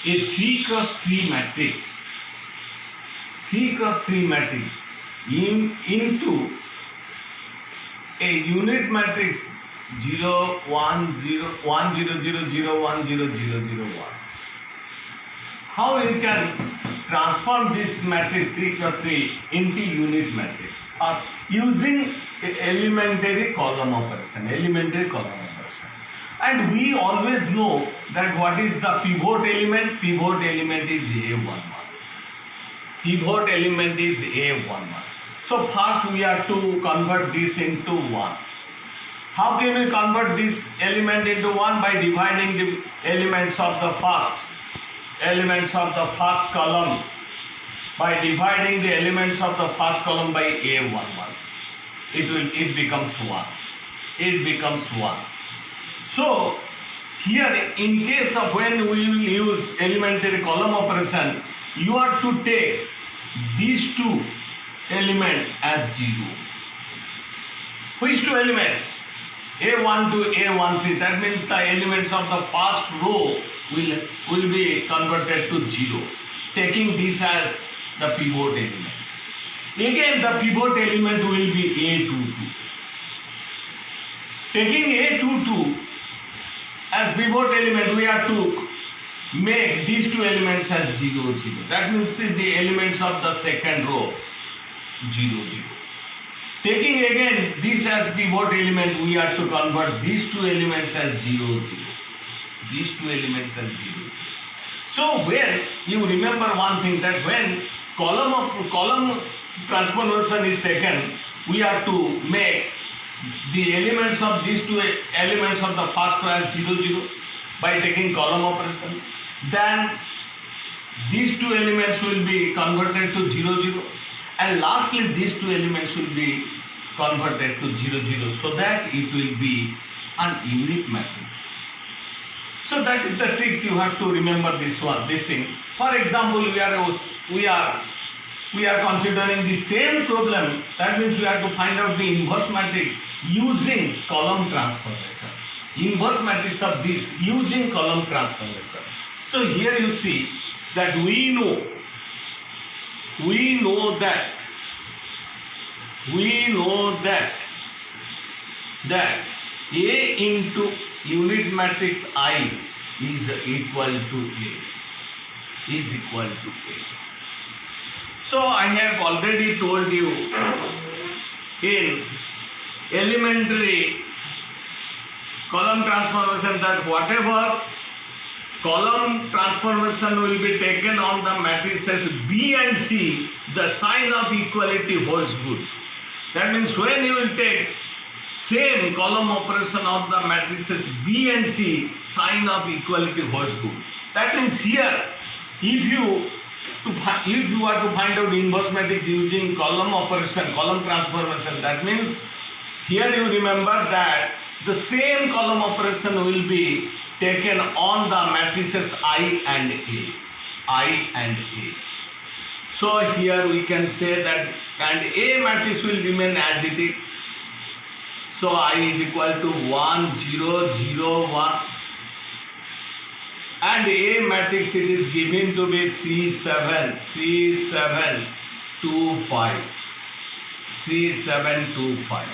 a 3 cross 3 matrix, 3 cross 3 matrix into a unit matrix 0 1 0 1 0 0 0 1 0 0 0 1. How you can transform this matrix 3 cross 3 into unit matrix? First, using elementary column operation, and we always know that what is the pivot element? Pivot element is A11. Pivot element is A11. So first we have to convert this into 1. How can we convert this element into 1? By dividing the elements of the first column, by dividing the elements of the first column by A11. It becomes 1. It becomes 1. So here, in case of when we will use elementary column operation, you have to take these two elements as 0. Which two elements? A1 to A13. That means the elements of the first row will be converted to 0, taking this as the pivot element. Again, the pivot element will be A22. Taking A22 as pivot element, we have to make these two elements as 0 0. That means the elements of the second row 0 0. Taking again this as pivot element, we have to convert these two elements as 0 0. These two elements as 0 0. So when you remember one thing, that when column transformation is taken, we have to make the elements of these two elements of the first row as 0 0 by taking column operation. Then these two elements will be converted to 0 0, and lastly these two elements will be converted to 0 0, so that it will be an unit matrix. So that is the tricks you have to remember this thing. For example, we are considering the same problem. That means we have to find out the inverse matrix using column transformation. Inverse matrix of this using column transformation. So here you see that we know that A into unit matrix I is equal to A. So I have already told you in elementary column transformation that whatever column transformation will be taken on the matrices B and C, the sign of equality holds good. That means when you will take same column operation of the matrices B and C, sign of equality holds good. That means here, if you are to find out inverse matrix using column operation, column transformation, that means here you remember that the same column operation will be taken on the matrices I and A. So here we can say that, and A matrix will remain as it is. So I is equal to 1 0 0 1, and A matrix it is given to be 3 7 3 7 2 5 3 7 2 5.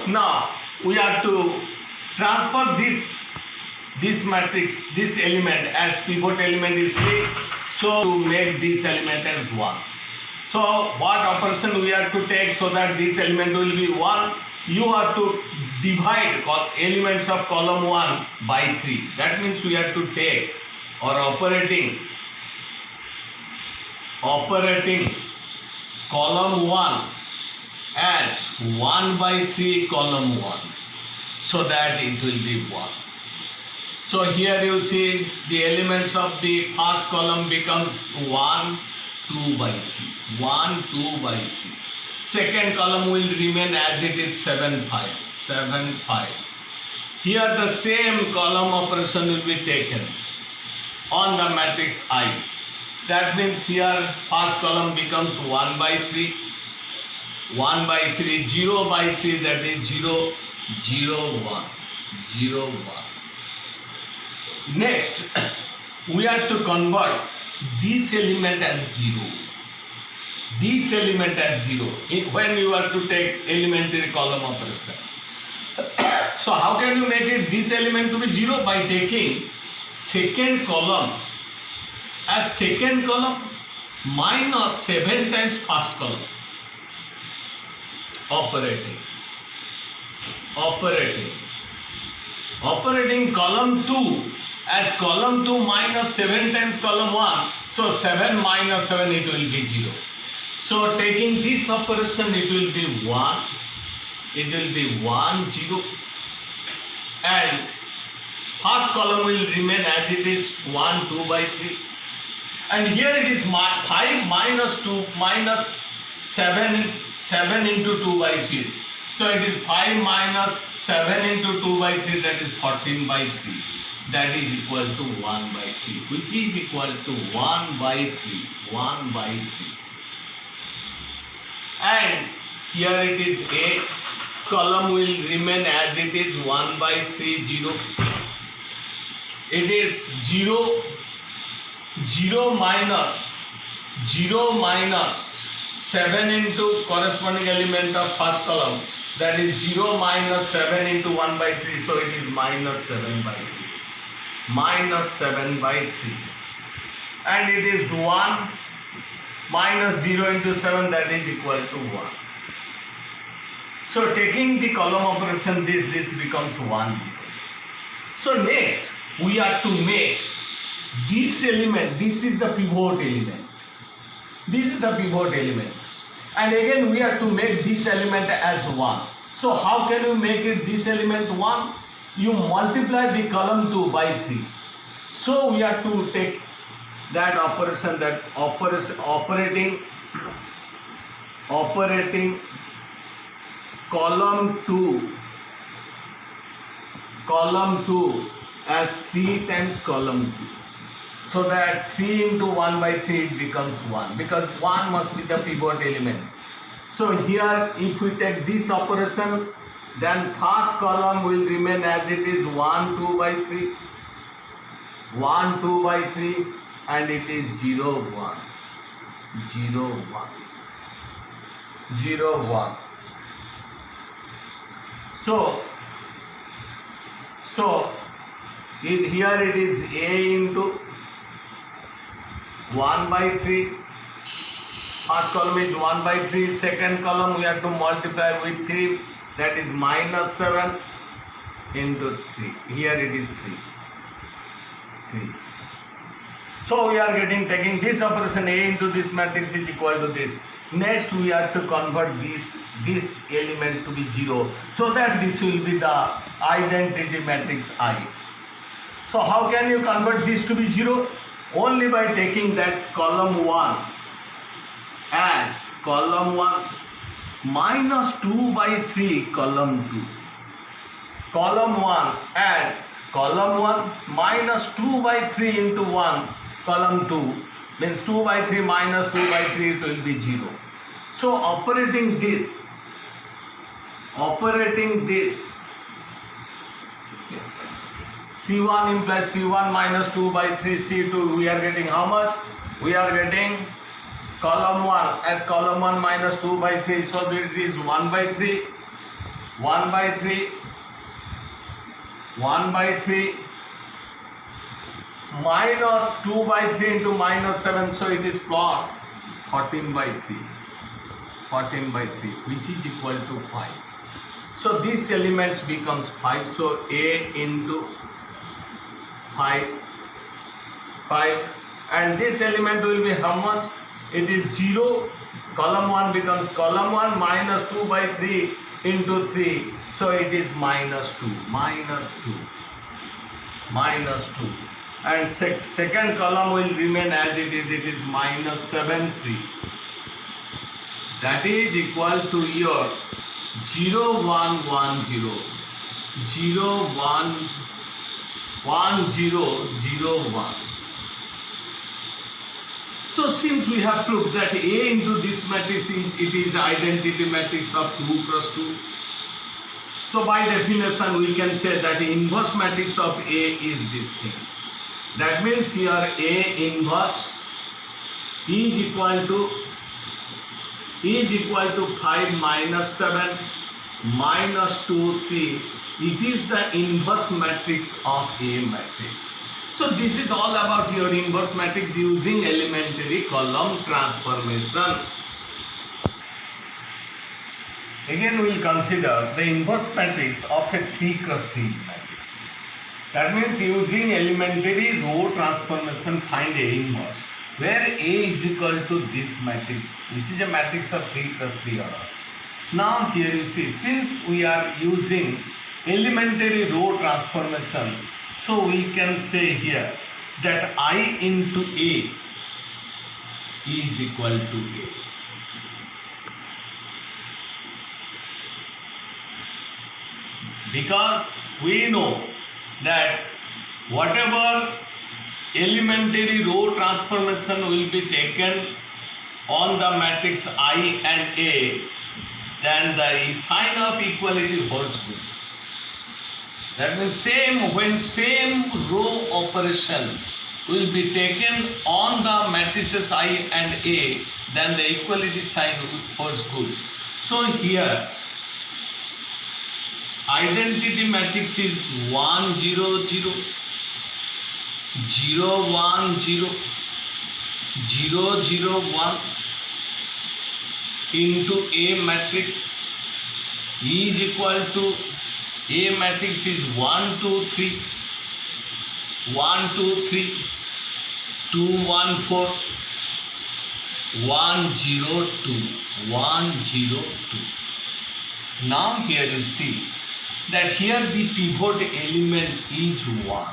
Now we have to transfer this matrix, this element as pivot element is 3, so to make this element as 1. So what operation we have to take so that this element will be 1? You have to divide elements of column 1 by 3. That means we have to take or operating column 1 as 1 by 3 column 1, so that it will be 1. So here you see the elements of the first column becomes 1 2 by 3, 1 2 by 3. Second column will remain as it is 7 5, 7 5. Here the same column operation will be taken on the matrix I. That means here first column becomes 1 by 3, 1 by 3, 0 by 3, that is 0 0 1, 0 1. Next, we are to convert this element as 0. This element as 0 when you are to take elementary column operation. So how can you make it this element to be 0? By taking second column as second column minus 7 times first column. Operating column 2 as column 2 minus 7 times column 1. So 7 minus 7 it will be 0. So taking this operation it will be 1. It will be 1 0 and first column will remain as it is 1 2 by 3 and here it is 5 minus 2 minus 7 into 2 by 3. So it is 5 minus 7 into 2 by 3, that is 14 by 3. That is equal to 1 by 3, which is equal to 1 by 3. 1 by 3. And here it is a column will remain as it is 1 by 3 0. It is 0 minus 7 into corresponding element of first column, that is 0 minus 7 into 1 by 3, so it is minus 7 by 3. Minus 7 by 3. And it is 1 minus 0 into 7, that is equal to 1. So taking the column operation this becomes 1 0. So next we are to make this element, this is the pivot element. This is the pivot element. And again we are to make this element as 1. So how can you make it this element 1? You multiply the column 2 by 3. So we are to take that operation, operating column 2 as 3 times column 2. So that 3 into 1 by 3 it becomes 1, because 1 must be the pivot element. So here if we take this operation, then first column will remain as it is 1 2 by 3, 1 2 by 3, and it is 0 1 0 1 0 1. So here it is A into 1 by 3. First column is 1 by 3. Second column we have to multiply with 3. That is minus 7 into 3. Here it is 3. So we are taking this operation A into this matrix is equal to this. Next we are to convert this element to be 0, so that this will be the identity matrix I. So how can you convert this to be 0? Only by taking that column 1 as column 1 minus 2 by 3 column 2. Column 1 as column 1 minus 2 by 3 into 1 column 2 means 2 by 3 minus 2 by 3 it will be 0. So operating this C1 implies C1 minus 2 by 3 C2, we are getting how much? We are getting column 1 as column 1 minus 2 by 3, so it is 1 by 3 minus 2 by 3 into minus 7, so it is plus 14 by 3, which is equal to 5. So these elements becomes 5, so A into 5, and this element will be how much? It is 0. Column 1 becomes column 1 minus 2 by 3 into 3, so it is minus 2, and second column will remain as it is minus 7 3. That is equal to your 0 1 1 0 0 1 1 0 0 1. So since we have proved that A into this matrix is identity matrix of 2 cross 2, so by definition we can say that the inverse matrix of A is this thing. That means here A inverse is equal to 5 minus 7 minus 2 3. It is the inverse matrix of A matrix. So this is all about your inverse matrix using elementary column transformation. Again we will consider the inverse matrix of a 3 cross 3 matrix. That means using elementary row transformation find A inverse, where A is equal to this matrix, which is a matrix of 3 cross 3 order. Now here you see, since we are using elementary row transformation, so we can say here that I into A is equal to A. Because we know that whatever elementary row transformation will be taken on the matrix I and A, then the sign of equality holds good. That means when same row operation will be taken on the matrices I and A, then the equality sign holds good. So here identity matrix is 1 0 0 0 1 0 0 0 1 into A matrix is equal to A matrix is 1 2 3 1 2 3 2 1 4 1 0 2 1 0 2. Now here you see that here the pivot element is 1,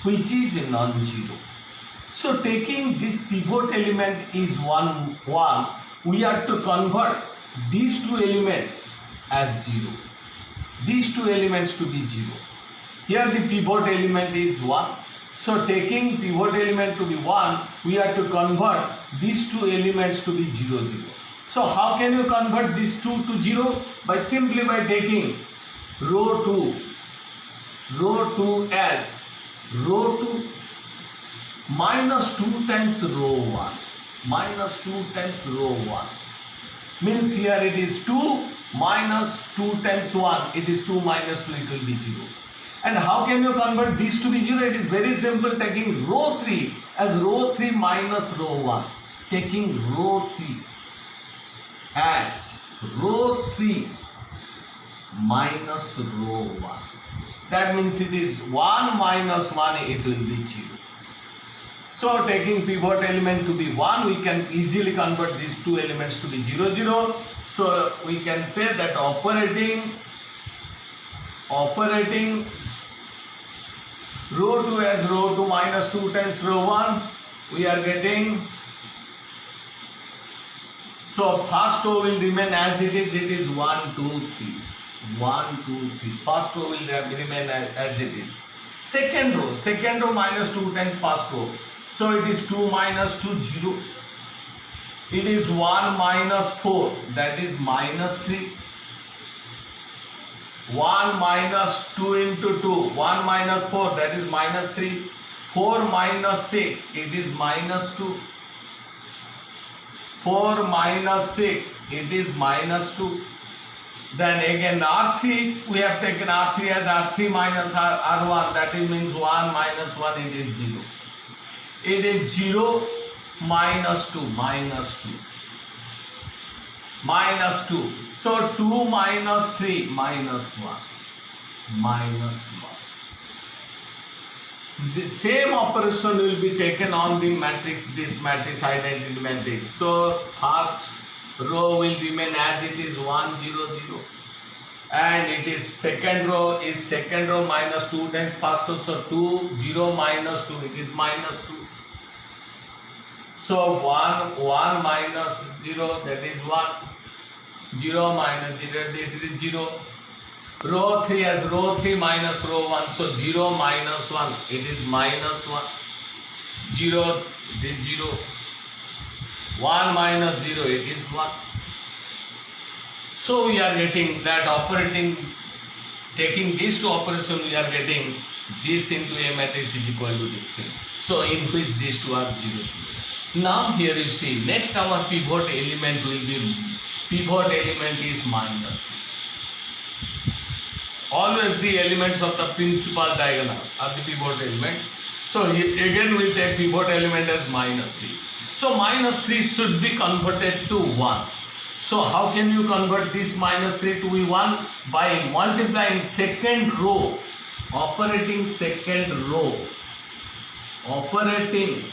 which is non-zero. So taking this pivot element is 1 1, we have to convert these two elements as 0. These two elements to be 0. Here the pivot element is 1. So taking pivot element to be 1, we have to convert these two elements to be 0 0. So how can you convert these two to 0? Simply by taking row 2 as row 2 minus 2 times row 1, minus 2 times row 1. Means here it is 2 minus 2 times 1, it is 2 minus 2, it will be 0. And how can you convert these to be 0? It is very simple, taking row 3 as row 3 minus row 1. Taking row 3 as row 3 minus row 1. That means it is 1 minus 1, it will be 0. So taking pivot element to be 1, we can easily convert these two elements to be 0 0. So we can say that operating row 2 as row 2 minus 2 times row 1, we are getting. So first row will remain as it is 1 2 3 1 2 3. First row will remain as it is. Second row minus 2 times first row. So it is 2 minus 2 0. It is 1 minus 4, that is minus 3. 1 minus 2 into 2, 1 minus 4, that is minus 3. 4 minus 6, it is minus 2. 4 minus 6, it is minus 2. Then again R3, we have taken R3 as R3 minus R1, that means 1 minus 1, it is 0. It is 0 minus 2, minus 2. Minus 2. So 2 minus 3, minus 1. Minus 1. The same operation will be taken on the matrix, this matrix, identity matrix. So first row will remain as it is 1 0 0. And it is second row minus 2 times first row. So 2 0 minus 2, it is minus 2. So 1 minus 0, that is 1. 0 minus 0, this is 0. Row 3 as row 3 minus row 1. So 0 minus 1, it is minus 1. 0, it is 0. 1 minus 0, it is 1. So we are getting that taking these two operations, we are getting This into A matrix is equal to this thing. So in which these two are 0, 0. Now here you see, next our pivot element will be, pivot element is minus 3. Always the elements of the principal diagonal are the pivot elements. So again we take pivot element as minus 3. So minus 3 should be converted to 1. So how can you convert this minus 3 to be 1? By multiplying second row, operating second row, operating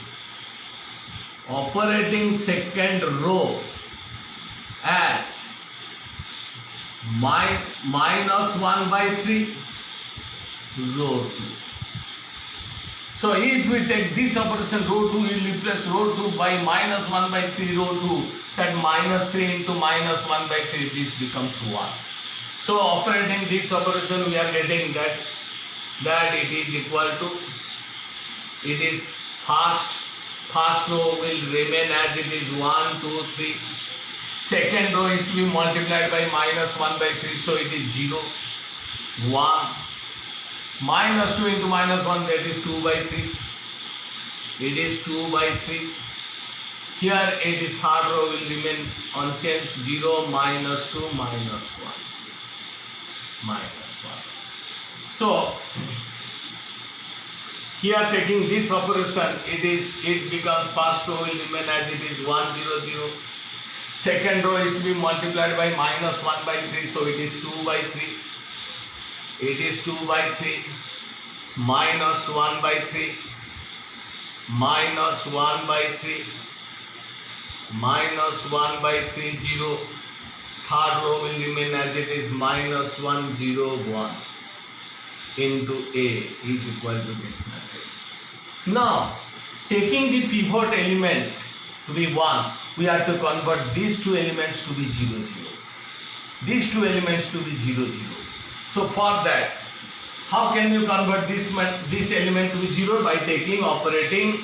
second row as minus 1 by 3 row 2. So if we take this operation row 2, we will replace row 2 by minus 1 by 3 row 2, that minus 3 into minus 1 by 3, this becomes 1. So operating this operation we are getting that it is equal to, it is first row will remain as it is 1, 2, 3. Second row is to be multiplied by minus 1 by 3, so it is 0, 1. Minus 2 into minus 1, that is 2 by 3. It is 2 by 3. Here it is third row will remain unchanged, 0, minus 2, minus 1. Minus 1. So here taking this operation, it becomes first row will remain as it is 1, 0, 0. Second row is to be multiplied by minus 1 by 3, so it is 2 by 3. It is 2 by 3, minus 1 by 3, minus 1 by 3, minus 1 by 3, 0. Third row will remain as it is minus 1, 0, 1 into A is equal to this matrix. Now, taking the pivot element to be 1, we have to convert these two elements to be 0, 0. These two elements to be 0, 0. So for that, how can you convert this element to be 0? By taking operating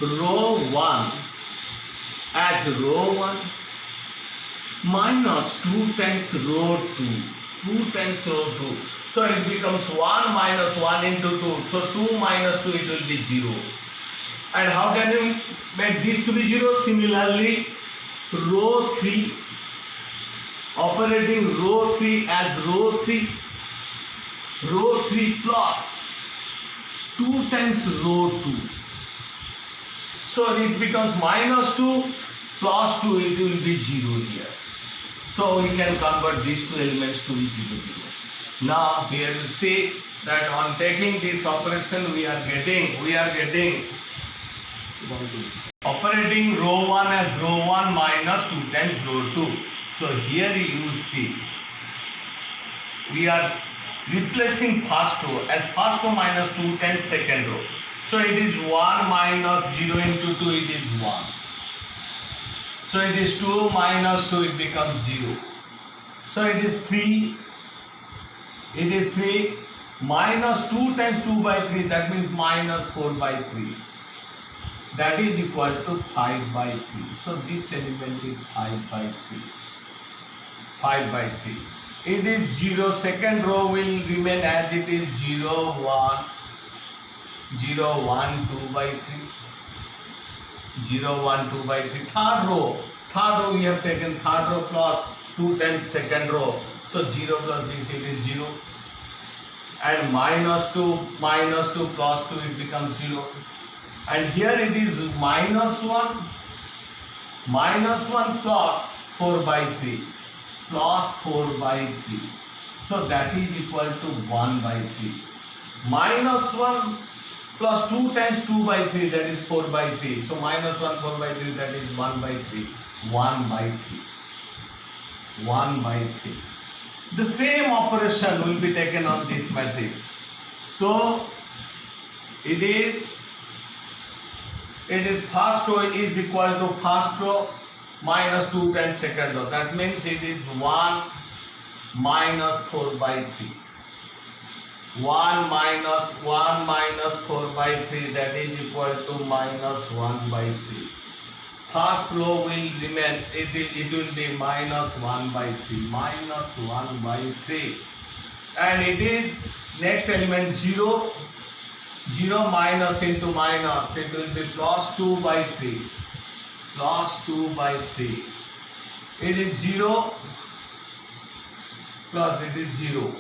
row 1 as row 1 minus 2 times row 2. 2 times row 2. So it becomes 1 minus 1 into 2. So 2 minus 2, it will be 0. And how can you make this to be 0? Similarly, row 3, operating row 3 as row 3 plus 2 times row 2. So it becomes minus 2 plus 2, it will be 0 here. So we can convert these two elements to be 0, 0. Now here you see that on taking this operation we are getting operating row 1 as row 1 minus 2 times row 2. So here you see we are replacing first row as first row minus 2 times second row. So it is 1 minus 0 into 2, it is 1. So it is 2 minus 2, it becomes 0. So it is 3. It is 3 minus 2 times 2 by 3, that means minus 4 by 3. That is equal to 5 by 3. So this element is 5 by 3. 5 by 3. It is 0. Second row will remain as it is 0, 1, 0, 1, 2 by 3. 0, 1, 2 by 3. Third row we have taken third row plus 2 times second row. So 0 plus this, it is 0. And minus 2 plus 2, it becomes 0. And here it is minus 1 plus 4 by 3. Plus 4 by 3. So that is equal to 1 by 3. Minus 1 plus 2 times 2 by 3, that is 4 by 3. So minus 1, 4 by 3, that is 1 by 3. 1 by 3. 1 by 3. The same operation will be taken on this matrix. So it is first row is equal to first row minus 2 times second row. That means it is 1 minus 4 by 3. 1 minus 4 by 3, that is equal to minus 1 by 3. first row will remain, it will be minus 1 by 3, minus 1 by 3, and it is next element 0, 0 minus into minus, it will be plus 2 by 3, plus 2 by 3, it is 0 plus it is 0,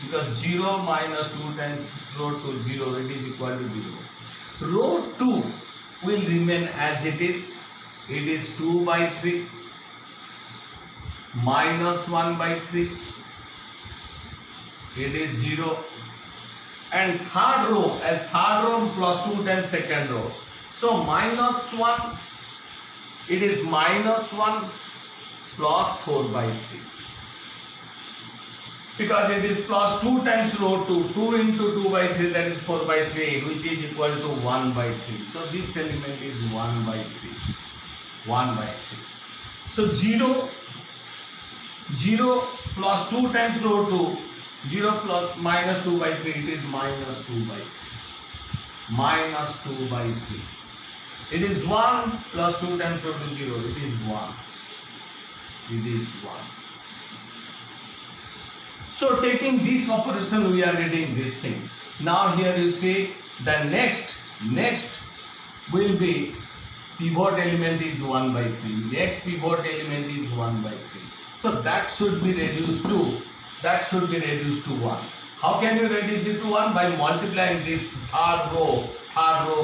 because 0 minus 2 times row 2, 0, it is equal to 0. Row 2 will remain as it is 2 by 3 minus 1 by 3, it is 0, and third row as third row plus 2 times second row, so minus 1, it is minus 1 plus 4 by 3, because it is plus 2 times row 2, 2 into 2 by 3, that is 4 by 3, which is equal to 1 by 3. So this element is 1 by 3, 1 by 3. So 0, 0 plus 2 times row 2, 0 plus minus 2 by 3, it is minus 2 by 3, minus 2 by 3. It is 1 plus 2 times row 2, 0, it is 1, it is 1. So taking this operation, we are getting this thing. Now here you see the next will be pivot element is 1 by 3. Next pivot element is 1 by 3. So that should be reduced to 1. How can you reduce it to 1? By multiplying this third row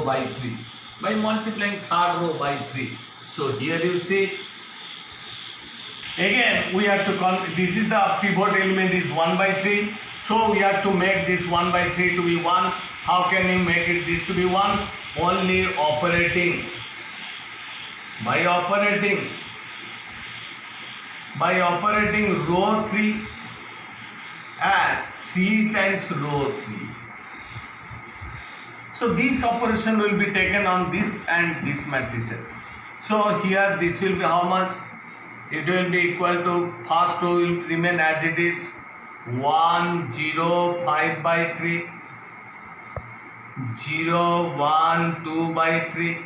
by 3. By multiplying third row by 3. So here you see, again we have to this is the pivot element is 1 by 3, so we have to make this 1 by 3 to be 1. How can we make it this to be 1? Only by operating row 3 as 3 times row 3. So this operation will be taken on this and this matrices. So here this will be how much? It will be equal to, first row will remain as it is 1, 0, 5 by 3, 0, 1, 2 by 3,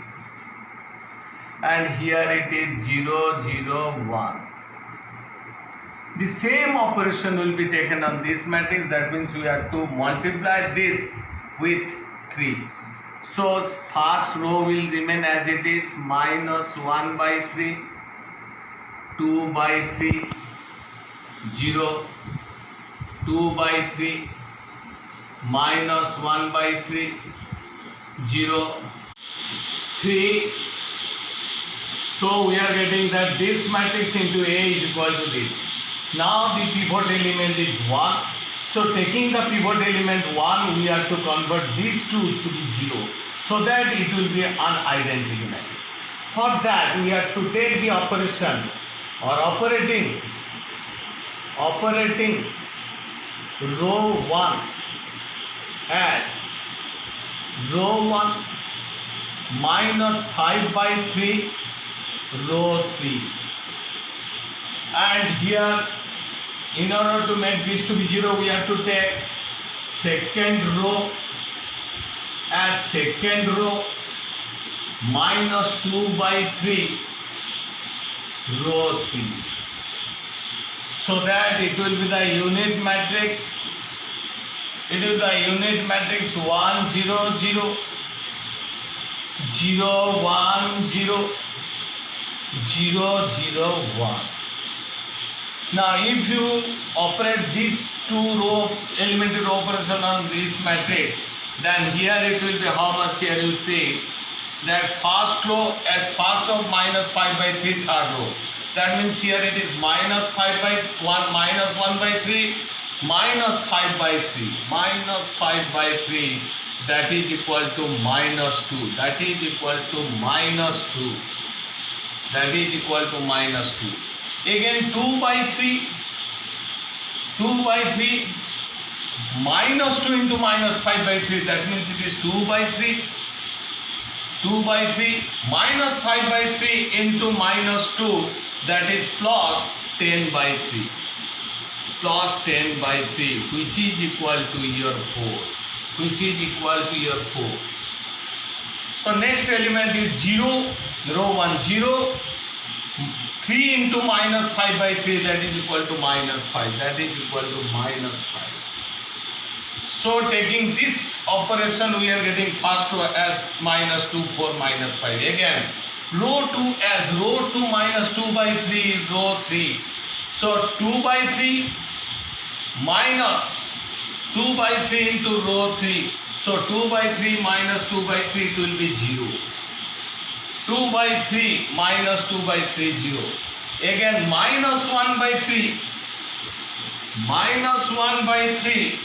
and here it is 0, 0, 1. The same operation will be taken on this matrix, that means we have to multiply this with 3. So first row will remain as it is minus 1 by 3, 2 by 3, 0, 2 by 3, minus 1 by 3, 0, 3. So we are getting that this matrix into A is equal to this. Now the pivot element is 1. So taking the pivot element 1, we have to convert these two to be 0, so that it will be an identity matrix. For that we have to take the operation or operating row 1 as row 1 minus 5 by 3 row 3, and here in order to make this to be 0, we have to take second row as second row minus 2 by 3 row 3, so that it will be the unit matrix. It will be the unit matrix 1, 0, 0, 0, 1, 0, 0, 0, 1. Now if you operate this two row elementary row operation on this matrix, then here it will be how much? Here you see that first row as first of minus 5 by 3 third row. That means here it is minus 5 by 1 minus 1 by 3 minus 5 by 3 minus 5 by 3, that is equal to minus 2, that is equal to minus 2, that is equal to minus 2. Again 2 by 3 minus 2 into minus 5 by 3, that means it is 2 by 3 minus 5 by 3 into minus 2, that is plus 10 by 3, plus 10 by 3, which is equal to your 4, which is equal to your 4. So next element is 0 row 1 0, 3 into minus 5 by 3, that is equal to minus 5, that is equal to minus 5. So taking this operation, we are getting first row as minus 2 4 minus 5. Again row 2 as row 2 minus 2 by 3 row 3. So 2 by 3 minus 2 by 3 into row 3. So 2 by 3 minus 2 by 3, it will be 0. 2 by 3 minus 2 by 3 0. Again minus 1 by 3 minus 1 by 3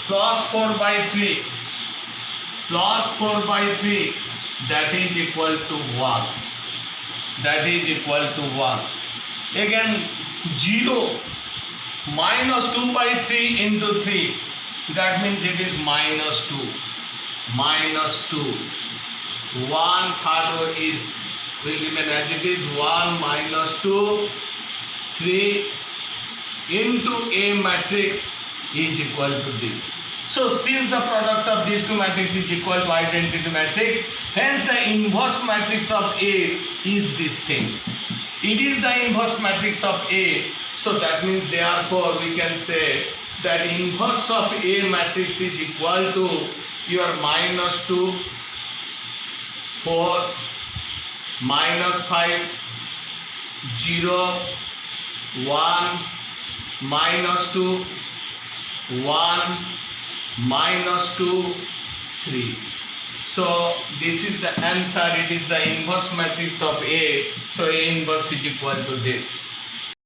plus 4 by 3 plus 4 by 3, that is equal to 1, that is equal to 1. Again 0 minus 2 by 3 into 3, that means it is minus 2, minus 2. 1 third row is will remain as it is, 1 minus 2 3 into A matrix is equal to this. So since the product of these two matrices is equal to identity matrix, hence the inverse matrix of A is this thing. It is the inverse matrix of A. So that means therefore we can say that inverse of A matrix is equal to your minus 2 4 minus 5 0 1 minus 2 1 minus 2 3. So this is the answer. It is the inverse matrix of A. So A inverse is equal to this.